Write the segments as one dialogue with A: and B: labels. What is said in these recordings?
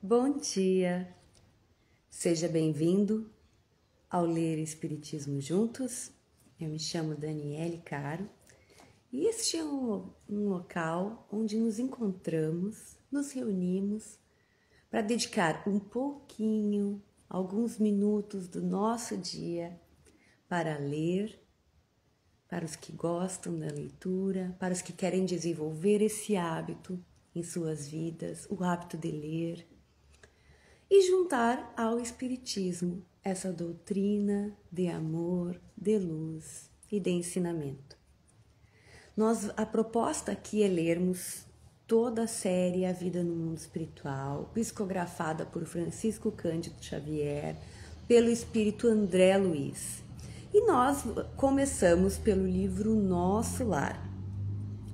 A: Bom dia! Seja bem-vindo ao Ler Espiritismo Juntos. Eu me chamo Daniele Caro e este é um local onde nos encontramos, nos reunimos para dedicar um pouquinho, alguns minutos do nosso dia para ler, para os que gostam da leitura, para os que querem desenvolver esse hábito em suas vidas, o hábito de ler, e juntar ao Espiritismo essa doutrina de amor, de luz e de ensinamento. A proposta aqui é lermos toda a série A Vida no Mundo Espiritual, psicografada por Francisco Cândido Xavier, pelo espírito André Luiz. E nós começamos pelo livro Nosso Lar.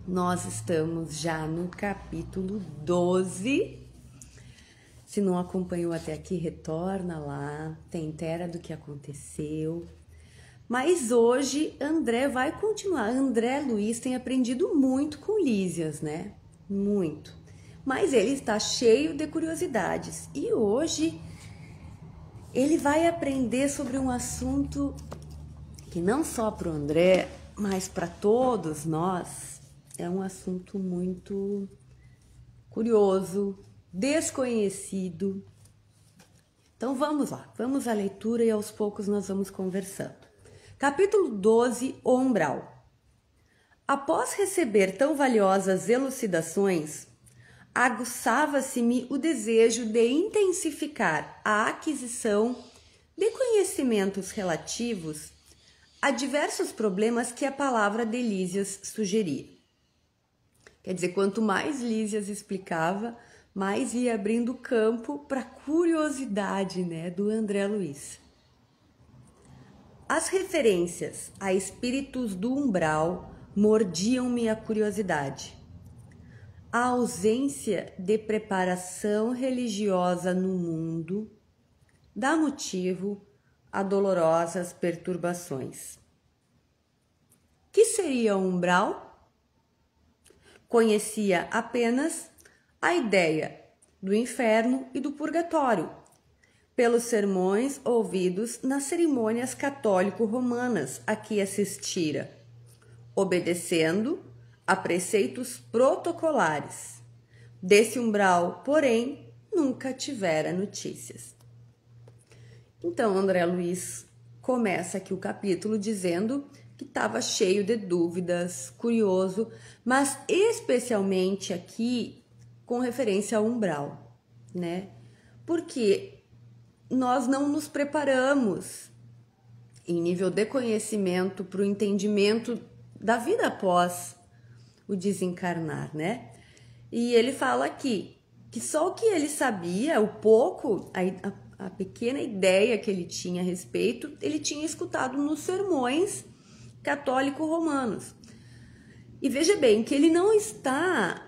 A: Nós estamos já no capítulo 12. Se não acompanhou até aqui, retorna lá, tem inteira do que aconteceu. Mas hoje André vai continuar. André Luiz tem aprendido muito com Lísias, né? Muito. Mas ele está cheio de curiosidades. E hoje ele vai aprender sobre um assunto que não só para o André, mas para todos nós, é um assunto muito curioso, desconhecido. Então vamos lá, vamos à leitura e aos poucos nós vamos conversando. Capítulo 12, O Umbral. Após receber tão valiosas elucidações, aguçava-se-me o desejo de intensificar a aquisição de conhecimentos relativos a diversos problemas que a palavra de Lísias sugeria. Quer dizer, quanto mais Lísias explicava, mais ia abrindo campo para a curiosidade, né, do André Luiz. As referências a espíritos do umbral mordiam-me a curiosidade. A ausência de preparação religiosa no mundo dá motivo a dolorosas perturbações. Que seria o umbral? Conhecia apenas a ideia do inferno e do purgatório, pelos sermões ouvidos nas cerimônias católico-romanas a que assistira, obedecendo a preceitos protocolares. Desse umbral, porém, nunca tivera notícias. Então, André Luiz começa aqui o capítulo dizendo que estava cheio de dúvidas, curioso, mas especialmente aqui com referência ao umbral, né? Porque nós não nos preparamos em nível de conhecimento para o entendimento da vida após o desencarnar, né? E ele fala aqui que só o que ele sabia, o pouco, a pequena ideia que ele tinha a respeito, ele tinha escutado nos sermões católico-romanos. E veja bem que ele não está,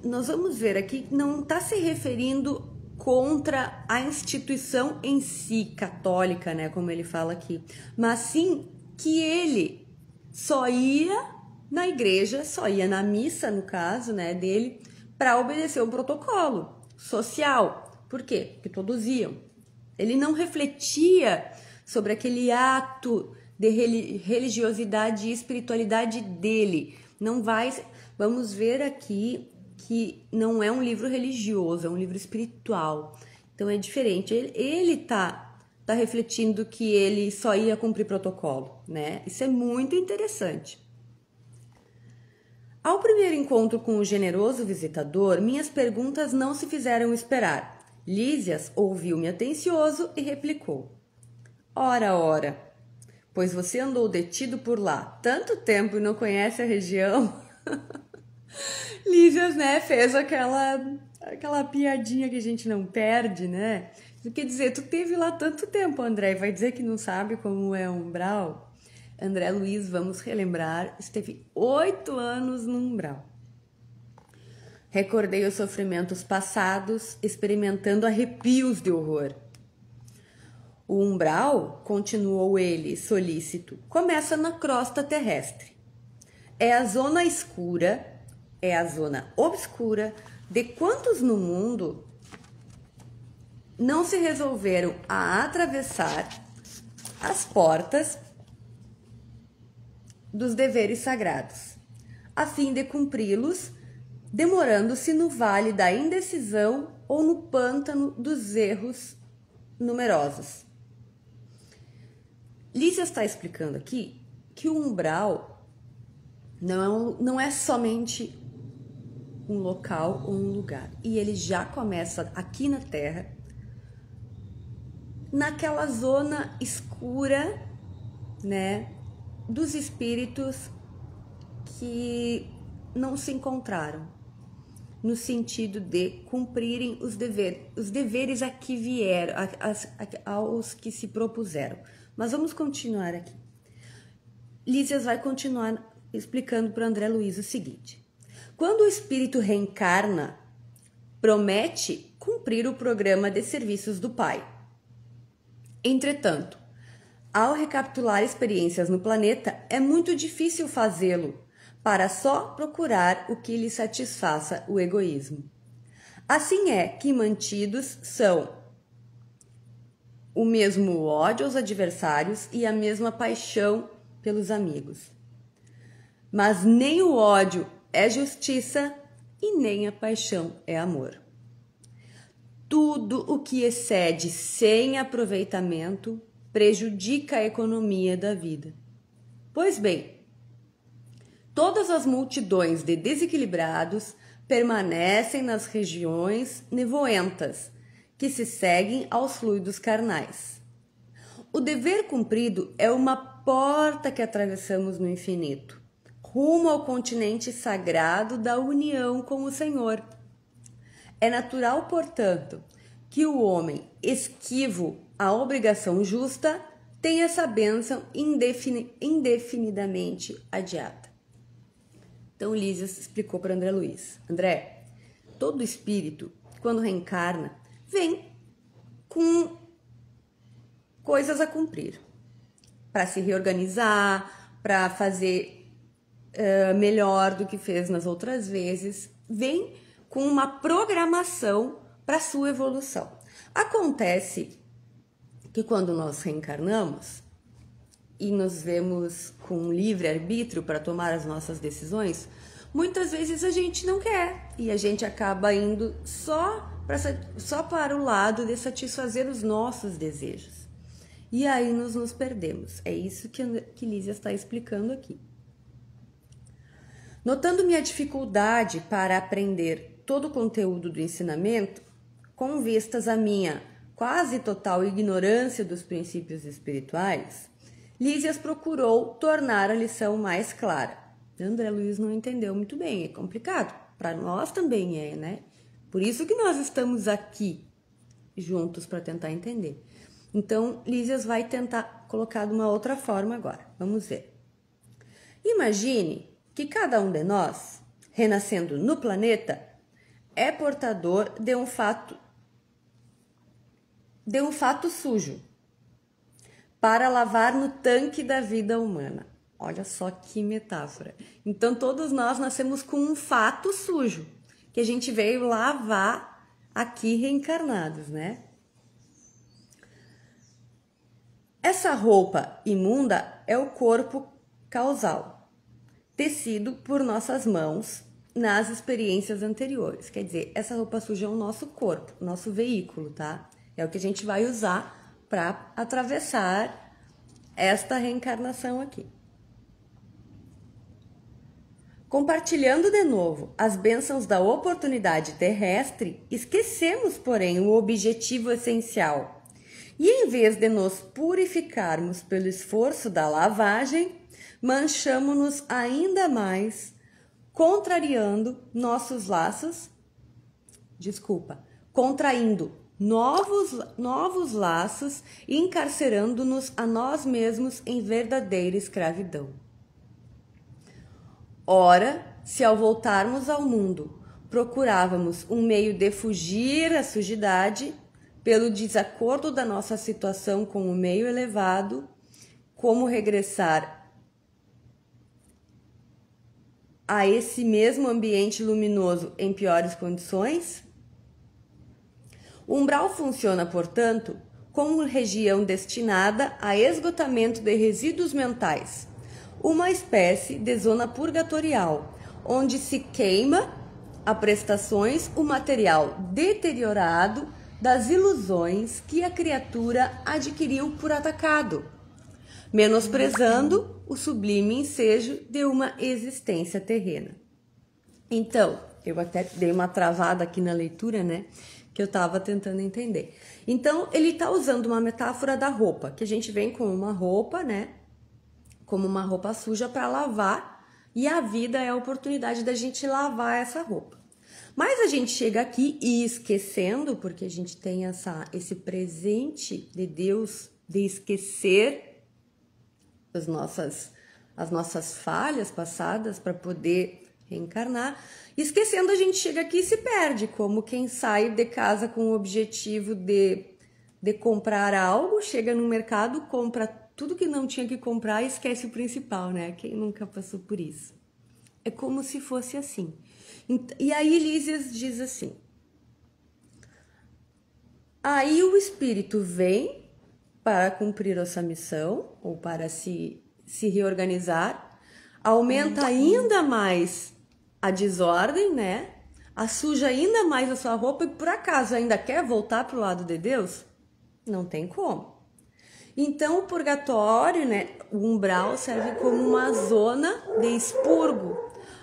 A: nós vamos ver aqui, não está se referindo contra a instituição em si, católica, né, como ele fala aqui, mas sim que ele só ia na igreja, só ia na missa, no caso, né, dele, para obedecer um protocolo social. Por quê? Porque todos iam. Ele não refletia sobre aquele ato de religiosidade e espiritualidade dele. Vamos ver aqui que não é um livro religioso, é um livro espiritual. Então é diferente. Ele tá refletindo que ele só ia cumprir protocolo, né? Isso é muito interessante. Ao primeiro encontro com o generoso visitador, minhas perguntas não se fizeram esperar. Lísias ouviu-me atencioso e replicou: Ora, pois você andou detido por lá tanto tempo e não conhece a região? Lísias, né, fez aquela piadinha que a gente não perde, né? Quer dizer, tu teve lá tanto tempo, André, e vai dizer que não sabe como é umbral? André Luiz, vamos relembrar, esteve 8 anos no umbral. Recordei os sofrimentos passados, experimentando arrepios de horror. O umbral, continuou ele, solícito, começa na crosta terrestre. É a zona escura, é a zona obscura de quantos no mundo não se resolveram a atravessar as portas dos deveres sagrados, a fim de cumpri-los, demorando-se no vale da indecisão ou no pântano dos erros numerosos. Lísias está explicando aqui que o umbral não é somente um local ou um lugar. E ele já começa aqui na Terra, naquela zona escura, né, dos espíritos que não se encontraram, no sentido de cumprirem os deveres a que vieram, aos que se propuseram. Mas vamos continuar aqui. Lísias vai continuar explicando para André Luiz o seguinte: quando o espírito reencarna, promete cumprir o programa de serviços do Pai. Entretanto, ao recapitular experiências no planeta, é muito difícil fazê-lo para só procurar o que lhe satisfaça o egoísmo. Assim é que mantidos são o mesmo ódio aos adversários e a mesma paixão pelos amigos. Mas nem o ódio é justiça e nem a paixão é amor. Tudo o que excede sem aproveitamento prejudica a economia da vida. Pois bem, todas as multidões de desequilibrados permanecem nas regiões nevoentas que se seguem aos fluidos carnais. O dever cumprido é uma porta que atravessamos no infinito, rumo ao continente sagrado da união com o Senhor. É natural, portanto, que o homem esquivo à obrigação justa tenha essa bênção indefinidamente adiada. Então, Lísias explicou para André Luiz: André, todo espírito, quando reencarna, vem com coisas a cumprir, para se reorganizar, para fazer melhor do que fez nas outras vezes, vem com uma programação para sua evolução. Acontece que quando nós reencarnamos e nos vemos com livre-arbítrio para tomar as nossas decisões, muitas vezes a gente não quer e a gente acaba indo só para o lado de satisfazer os nossos desejos. E aí nos perdemos. É isso que Lísia está explicando aqui. Notando minha dificuldade para aprender todo o conteúdo do ensinamento, com vistas à minha quase total ignorância dos princípios espirituais, Lísias procurou tornar a lição mais clara. André Luiz não entendeu muito bem, é complicado. Para nós também é, né? Por isso que nós estamos aqui juntos para tentar entender. Então, Lísias vai tentar colocar de uma outra forma agora. Vamos ver. Imagine que cada um de nós, renascendo no planeta, é portador de um fato sujo para lavar no tanque da vida humana. Olha só que metáfora. Então, todos nós nascemos com um fato sujo que a gente veio lavar aqui reencarnados, né? Essa roupa imunda é o corpo causal, tecido por nossas mãos nas experiências anteriores. Quer dizer, essa roupa suja é o nosso corpo, nosso veículo, tá? É o que a gente vai usar para atravessar esta reencarnação aqui. Compartilhando de novo as bênçãos da oportunidade terrestre, esquecemos, porém, o objetivo essencial. E em vez de nos purificarmos pelo esforço da lavagem, manchamo-nos ainda mais, contraindo novos laços e encarcerando-nos a nós mesmos em verdadeira escravidão. Ora, se ao voltarmos ao mundo procurávamos um meio de fugir à sujidade, pelo desacordo da nossa situação com o meio elevado, como regressar a esse mesmo ambiente luminoso em piores condições? O umbral funciona, portanto, como região destinada a esgotamento de resíduos mentais, uma espécie de zona purgatorial, onde se queima a prestações o material deteriorado das ilusões que a criatura adquiriu por atacado, menosprezando o sublime ensejo de uma existência terrena. Então, eu até dei uma travada aqui na leitura, né? Que eu estava tentando entender. Então, ele está usando uma metáfora da roupa, que a gente vem com uma roupa, né? Como uma roupa suja para lavar, e a vida é a oportunidade da gente lavar essa roupa. Mas a gente chega aqui e esquecendo, porque a gente tem esse presente de Deus de esquecer as nossas falhas passadas para poder reencarnar. Esquecendo, a gente chega aqui e se perde, como quem sai de casa com o objetivo de comprar algo, chega no mercado, compra tudo que não tinha que comprar e esquece o principal, né? Quem nunca passou por isso? É como se fosse assim. E aí Lísias diz assim: aí o espírito vem para cumprir essa missão, ou para se reorganizar, aumenta ainda mais a desordem, né? Assuja ainda mais a sua roupa e por acaso ainda quer voltar para o lado de Deus? Não tem como. Então o purgatório, né? O umbral serve como uma zona de expurgo,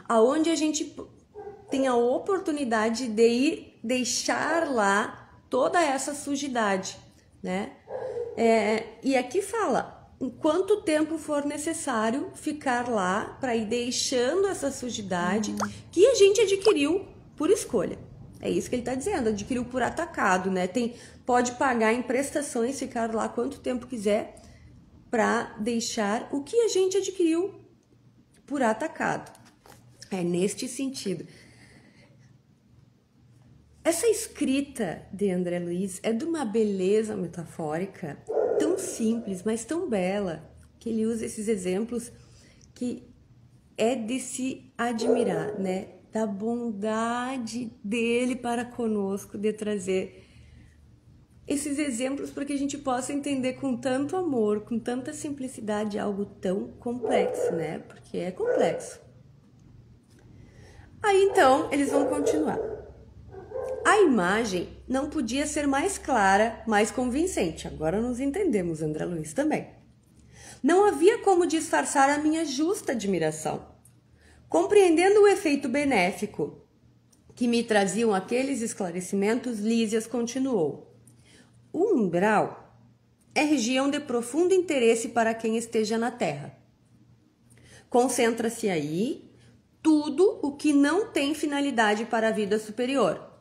A: aonde a gente tem a oportunidade de ir deixar lá toda essa sujidade, né? E aqui fala, quanto tempo for necessário ficar lá para ir deixando essa sujidade que a gente adquiriu por escolha. É isso que ele está dizendo, adquiriu por atacado, né? Pode pagar em prestações, ficar lá quanto tempo quiser para deixar o que a gente adquiriu por atacado. É neste sentido. Essa escrita de André Luiz é de uma beleza metafórica tão simples, mas tão bela, que ele usa esses exemplos que é de se admirar, né? Da bondade dele para conosco, de trazer esses exemplos para que a gente possa entender com tanto amor, com tanta simplicidade, algo tão complexo, né? Porque é complexo. Aí então, eles vão continuar. A imagem não podia ser mais clara, mais convincente. Agora nos entendemos, André Luiz também. Não havia como disfarçar a minha justa admiração. Compreendendo o efeito benéfico que me traziam aqueles esclarecimentos, Lísias continuou. O umbral é região de profundo interesse para quem esteja na Terra. Concentra-se aí tudo o que não tem finalidade para a vida superior.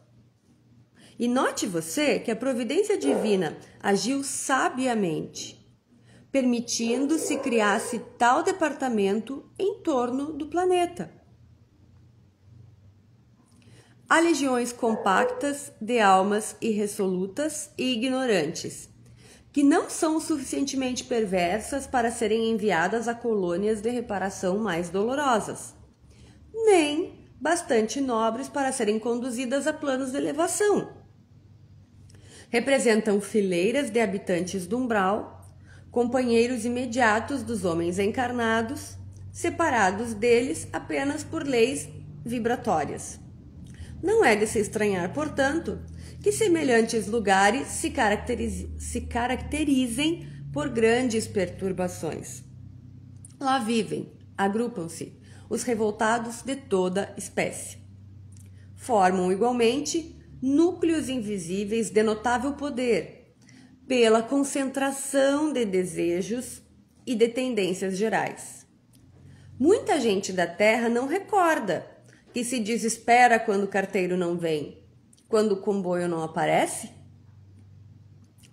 A: E note você que a providência divina agiu sabiamente, permitindo se criasse tal departamento em torno do planeta. Há legiões compactas de almas irresolutas e ignorantes, que não são suficientemente perversas para serem enviadas a colônias de reparação mais dolorosas, nem bastante nobres para serem conduzidas a planos de elevação. Representam fileiras de habitantes do umbral, companheiros imediatos dos homens encarnados, separados deles apenas por leis vibratórias. Não é de se estranhar, portanto, que semelhantes lugares se caracterizem por grandes perturbações. Lá vivem, agrupam-se, os revoltados de toda espécie. Formam igualmente núcleos invisíveis de notável poder, pela concentração de desejos e de tendências gerais. Muita gente da Terra não recorda que se desespera quando o carteiro não vem, quando o comboio não aparece,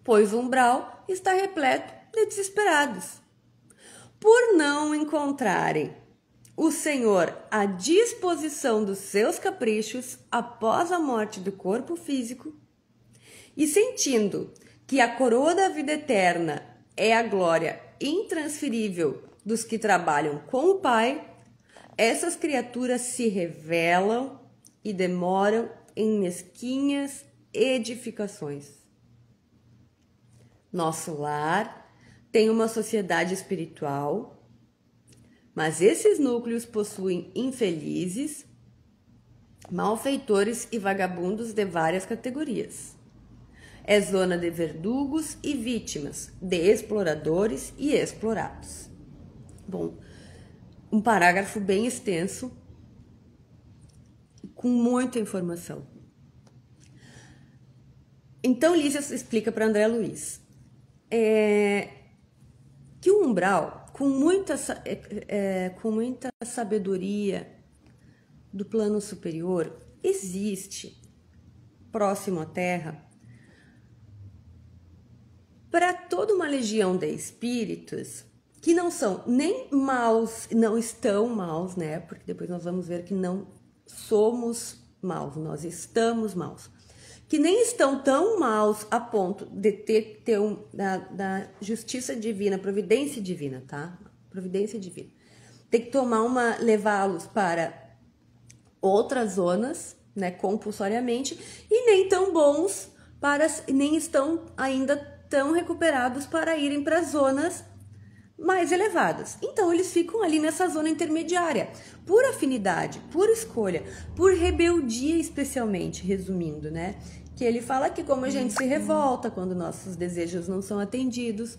A: pois o umbral está repleto de desesperados. Por não encontrarem o Senhor à disposição dos seus caprichos após a morte do corpo físico e sentindo que a coroa da vida eterna é a glória intransferível dos que trabalham com o Pai, essas criaturas se revelam e demoram em mesquinhas edificações. Nosso lar tem uma sociedade espiritual, mas esses núcleos possuem infelizes, malfeitores e vagabundos de várias categorias. É zona de verdugos e vítimas, de exploradores e explorados. Bom, um parágrafo bem extenso, com muita informação. Então, Lísias explica para André Luiz que o umbral, com muita sabedoria do plano superior, existe próximo à Terra para toda uma legião de espíritos que não são nem maus, não estão maus, né? Porque depois nós vamos ver que não somos maus, nós estamos maus. Que nem estão tão maus a ponto de ter da justiça divina, providência divina, tá? Providência divina. Tem que levá-los para outras zonas, né, compulsoriamente, e nem tão bons nem estão ainda tão recuperados para irem para zonas mais elevadas. Então eles ficam ali nessa zona intermediária, por afinidade, por escolha, por rebeldia, especialmente, resumindo, né? Que ele fala que como a gente se revolta quando nossos desejos não são atendidos,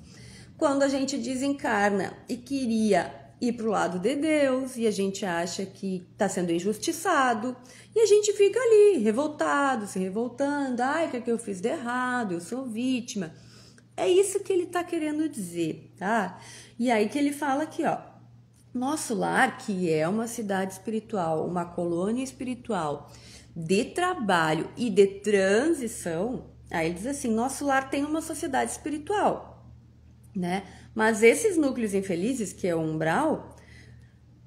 A: quando a gente desencarna e queria ir para o lado de Deus e a gente acha que está sendo injustiçado e a gente fica ali revoltado, se revoltando, ai, o que eu fiz de errado, eu sou vítima. É isso que ele está querendo dizer, tá? E aí que ele fala aqui, ó, nosso lar, que é uma cidade espiritual, uma colônia espiritual de trabalho e de transição, aí ele diz assim, nosso lar tem uma sociedade espiritual, né? Mas esses núcleos infelizes, que é o umbral,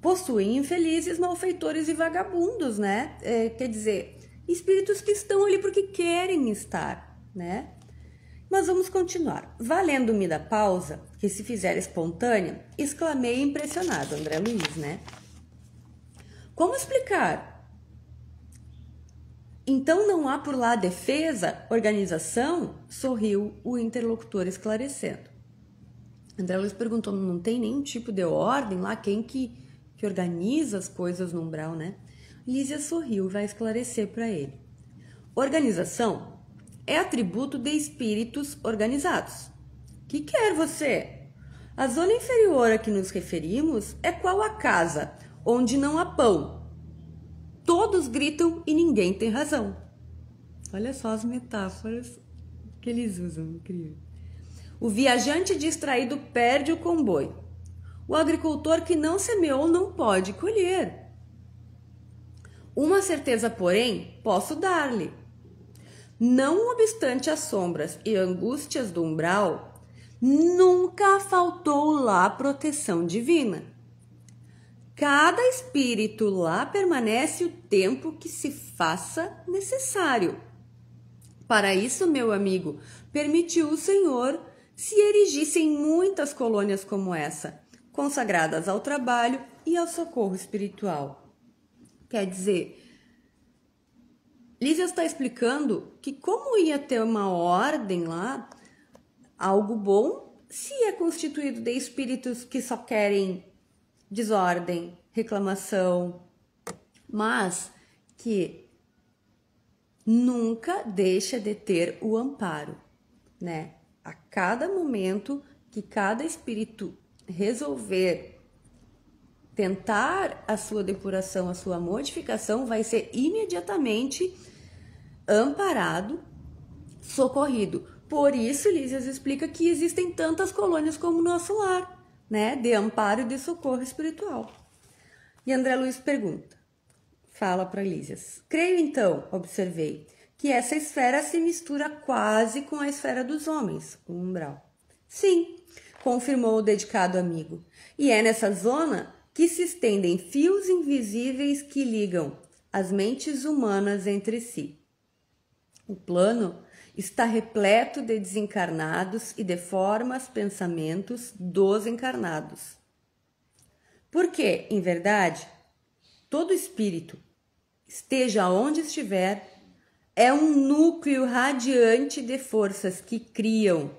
A: possuem infelizes, malfeitores e vagabundos, né? Quer dizer, espíritos que estão ali porque querem estar, né? Mas vamos continuar. Valendo-me da pausa, que se fizer espontânea, exclamei impressionado, André Luiz, né? Como explicar? Então não há por lá defesa, organização? Sorriu o interlocutor esclarecendo. André Luiz perguntou, não tem nenhum tipo de ordem lá? Quem que organiza as coisas no umbral, né? Lísia sorriu e vai esclarecer para ele. Organização é atributo de espíritos organizados. Que quer você? A zona inferior a que nos referimos é qual a casa, onde não há pão. Todos gritam e ninguém tem razão. Olha só as metáforas que eles usam, incrível. O viajante distraído perde o comboio. O agricultor que não semeou não pode colher. Uma certeza, porém, posso dar-lhe. Não obstante as sombras e angústias do umbral, nunca faltou lá proteção divina. Cada espírito lá permanece o tempo que se faça necessário. Para isso, meu amigo, permitiu o Senhor se erigissem muitas colônias como essa, consagradas ao trabalho e ao socorro espiritual. Quer dizer, Lísia está explicando que como ia ter uma ordem lá, algo bom, se é constituído de espíritos que só querem desordem, reclamação, mas que nunca deixa de ter o amparo, né? A cada momento que cada espírito resolver tentar a sua depuração, a sua modificação, vai ser imediatamente amparado, socorrido. Por isso, Lísias explica que existem tantas colônias como o nosso lar, né? De amparo e de socorro espiritual. E André Luiz pergunta, fala para Lísias. Creio então, observei, que essa esfera se mistura quase com a esfera dos homens, o umbral. Sim, confirmou o dedicado amigo. E é nessa zona que se estendem fios invisíveis que ligam as mentes humanas entre si. O plano está repleto de desencarnados e de formas, pensamentos dos encarnados. Porque, em verdade, todo espírito, esteja onde estiver, é um núcleo radiante de forças que criam,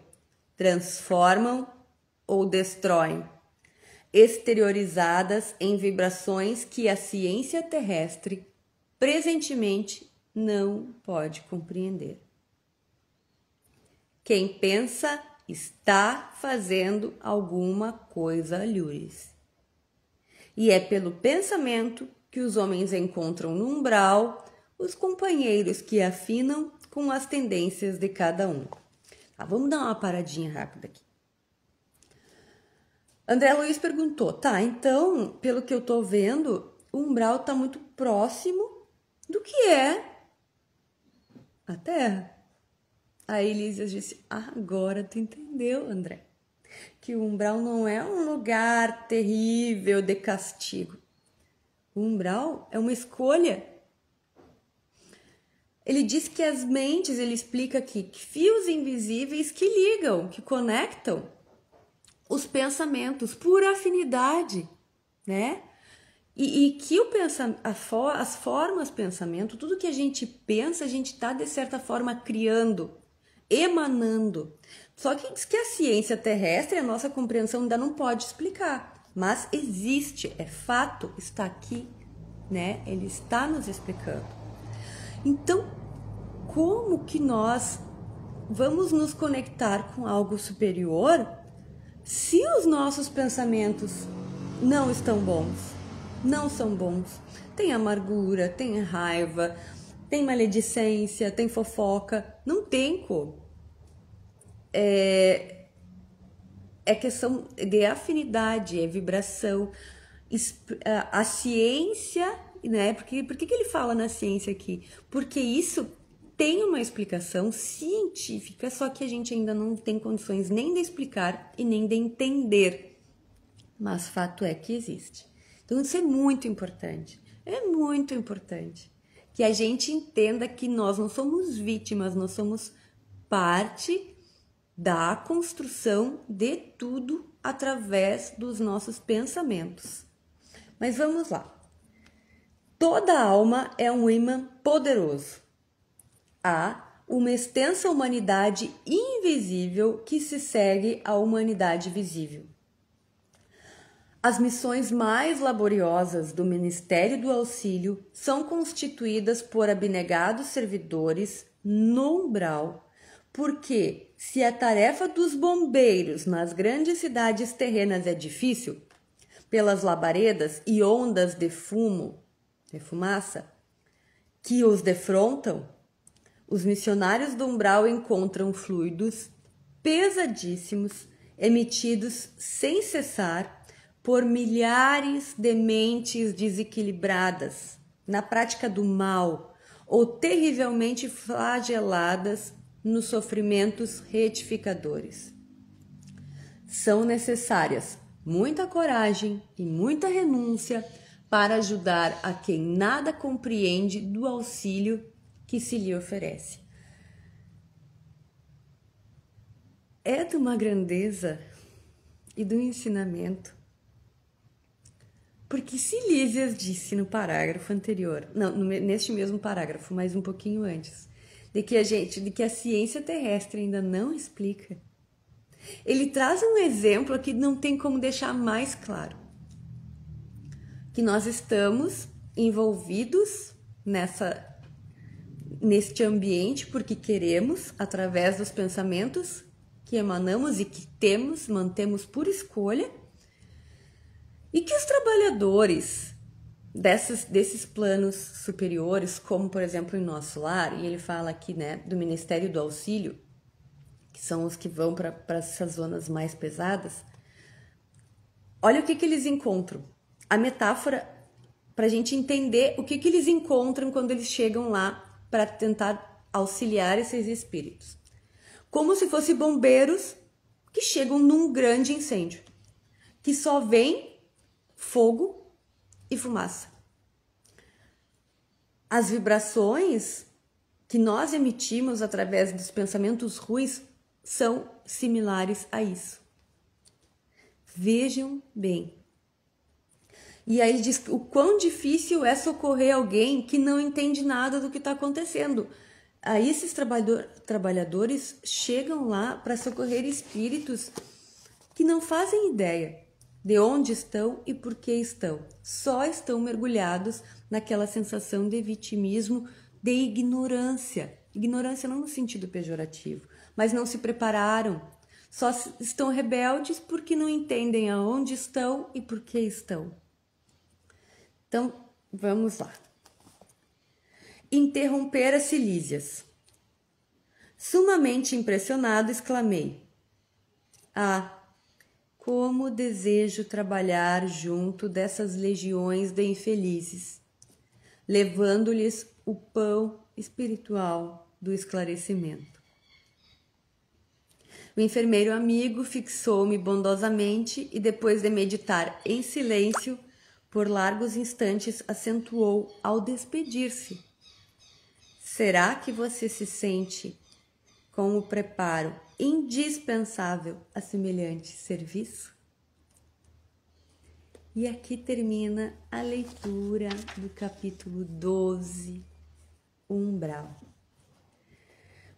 A: transformam ou destroem, exteriorizadas em vibrações que a ciência terrestre presentemente não pode compreender. Quem pensa está fazendo alguma coisa lures. E é pelo pensamento que os homens encontram no umbral os companheiros que afinam com as tendências de cada um. Tá, vamos dar uma paradinha rápida aqui. André Luiz perguntou, tá, então, pelo que eu tô vendo, o umbral tá muito próximo do que é a Terra. Aí Elísias disse, agora tu entendeu, André, que o umbral não é um lugar terrível de castigo. O umbral é uma escolha. Ele diz que as mentes, ele explica aqui, que fios invisíveis que ligam, que conectam os pensamentos por afinidade, né? E que as formas pensamento, tudo que a gente pensa, a gente está, de certa forma, criando, emanando. Só que diz que a ciência terrestre, a nossa compreensão ainda não pode explicar, mas existe, é fato, está aqui, né? Ele está nos explicando. Então, como que nós vamos nos conectar com algo superior se os nossos pensamentos não estão bons, não são bons? Tem amargura, tem raiva, tem maledicência, tem fofoca, não tem como. É questão de afinidade, é vibração. A ciência, né? Por que ele fala na ciência aqui? Porque isso tem uma explicação científica, só que a gente ainda não tem condições nem de explicar e nem de entender. Mas fato é que existe. Então isso é muito importante que a gente entenda que nós não somos vítimas, nós somos parte da construção de tudo através dos nossos pensamentos. Mas vamos lá. Toda alma é um imã poderoso. Há uma extensa humanidade invisível que se segue à humanidade visível. As missões mais laboriosas do Ministério do Auxílio são constituídas por abnegados servidores no umbral, porque se a tarefa dos bombeiros nas grandes cidades terrenas é difícil, pelas labaredas e ondas de fumaça, que os defrontam, os missionários do umbral encontram fluidos pesadíssimos emitidos sem cessar por milhares de mentes desequilibradas na prática do mal ou terrivelmente flageladas nos sofrimentos retificadores. São necessárias muita coragem e muita renúncia para ajudar a quem nada compreende do auxílio que se lhe oferece. É de uma grandeza e do ensinamento, porque se Lísias disse no parágrafo anterior, não, neste mesmo parágrafo, mas um pouquinho antes, de que a ciência terrestre ainda não explica, ele traz um exemplo que não tem como deixar mais claro, que nós estamos envolvidos neste ambiente porque queremos, através dos pensamentos que emanamos e que mantemos por escolha, e que os trabalhadores desses planos superiores, como por exemplo em nosso lar, e ele fala aqui, né, do Ministério do Auxílio, que são os que vão para essas zonas mais pesadas, olha o que eles encontram. A metáfora, para a gente entender o que eles encontram quando eles chegam lá para tentar auxiliar esses espíritos. Como se fossem bombeiros que chegam num grande incêndio, que só vem fogo e fumaça. As vibrações que nós emitimos através dos pensamentos ruins são similares a isso. Vejam bem. E aí ele diz o quão difícil é socorrer alguém que não entende nada do que está acontecendo. Aí esses trabalhadores chegam lá para socorrer espíritos que não fazem ideia de onde estão e por que estão. Só estão mergulhados naquela sensação de vitimismo, de ignorância. Ignorância não no sentido pejorativo, mas não se prepararam. Só estão rebeldes porque não entendem aonde estão e por que estão. Então, vamos lá. Interromper as Cilícias. Sumamente impressionado, exclamei: ah, como desejo trabalhar junto dessas legiões de infelizes, levando-lhes o pão espiritual do esclarecimento. O enfermeiro amigo fixou-me bondosamente e, depois de meditar em silêncio por largos instantes, acentuou ao despedir-se: será que você se sente com o preparo indispensável a semelhante serviço? E aqui termina a leitura do capítulo 12, o umbral.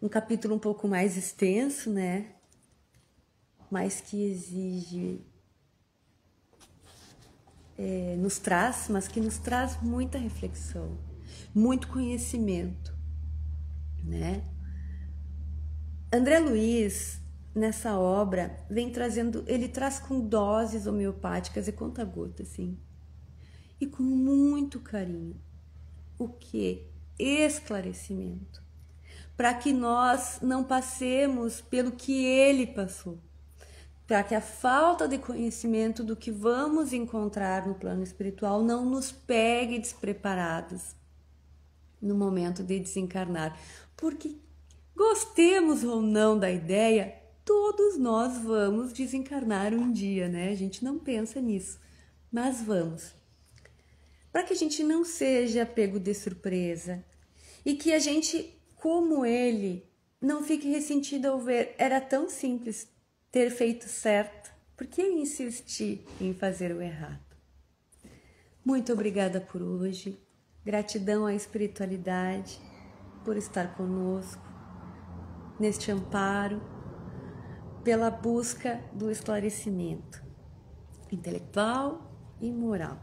A: Um capítulo um pouco mais extenso, né? Mas que exige, nos traz muita reflexão, muito conhecimento, né? André Luiz, nessa obra, ele traz com doses homeopáticas e conta-gota, assim, e com muito carinho, o que? Esclarecimento, para que nós não passemos pelo que ele passou, para que a falta de conhecimento do que vamos encontrar no plano espiritual não nos pegue despreparados no momento de desencarnar, porque gostemos ou não da ideia, todos nós vamos desencarnar um dia, né? A gente não pensa nisso, mas vamos. Para que a gente não seja pego de surpresa e que a gente, como ele, não fique ressentido ao ver era tão simples ter feito certo, por que eu insisti em fazer o errado? Muito obrigada por hoje, gratidão à espiritualidade por estar conosco neste amparo, pela busca do esclarecimento intelectual e moral.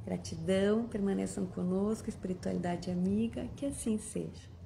A: Gratidão, permaneçam conosco, espiritualidade amiga, que assim seja.